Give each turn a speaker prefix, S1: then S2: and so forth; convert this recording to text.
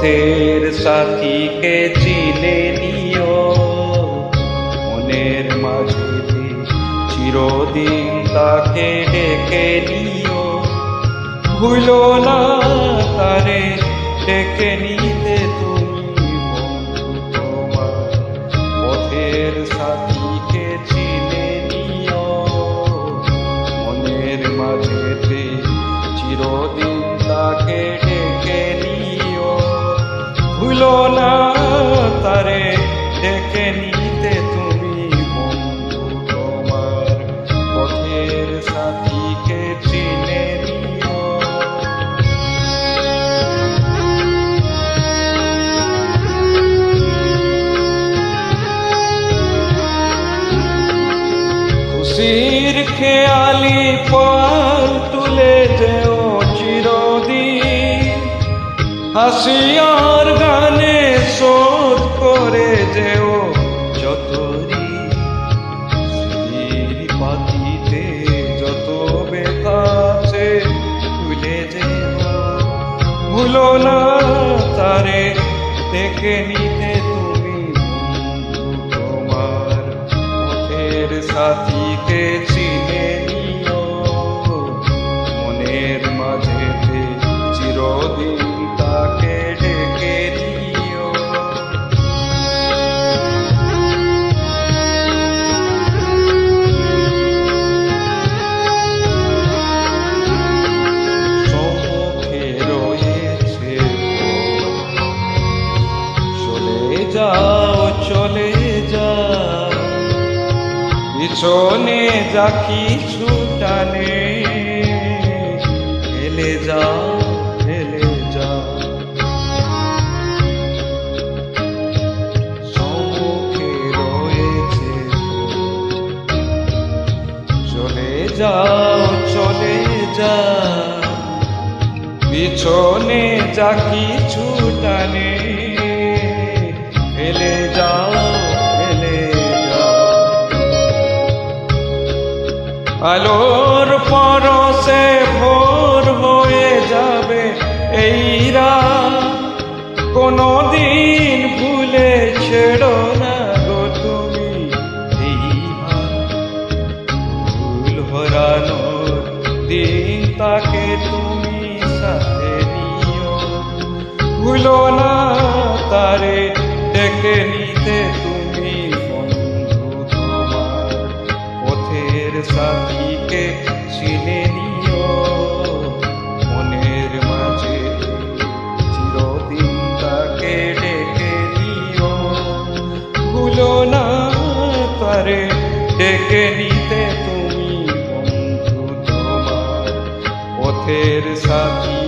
S1: পথের সাথীকে চিনে নিও, মনের মাঝে চিরদিন তাকে ডেকে নিও। ভুলো না তারে ডেকে নিতে তুমি বন্ধু তোমার পথের সাথীকে চিনে নিও, মনের মাঝেতে চিরদিন তাকে ডেকে নিও। ভুলো না তারে ডেকে নিতে তুমি বন্ধু তোমার পথের সাথীকে চিনে নিও। খুশির খেয়ালি পাল তুলে যেও চিরদিন, হাসি আর গানে শোধ করে যেও যত ঋণ, পাতিতে যত ব্যথা আছে ভুলে যেও। ভুলো না তারে ডেকে নিতে তুমি বন্ধু তোমার পথের সাথীকে চিনে নিও, মনের মাঝেতে চিরদিন তাকে ডেকে নিও। সম্মুখে রয়েছে চলে যাও চলে যাও, পিছনে যা কিছু টানে ফেলে যাও ফেলে যাও। সম্মুখে রয়েছে চলে যাও চলে যাও, পিছনে যা কিছু টানে ফেলে যাও ফেলে যাও। আলোর পরশে ভোর হয়ে যাবে এই রাত, কোনদিন ভুলে ছেড়ো না গো তুমি এই হাত। ভুল ভরানোর দিন তাকে তুমি সাথে নিও, ভুলো না তারে ডেকে নিতে তুমি বন্ধু তোমার পথের সাথীকে চিনে নিও, মনের মাঝে চিরদিন তাকে ডেকে নিও। ভুলো না তারে ডেকে নিতে তুমি বন্ধু তোমার পথের সাথী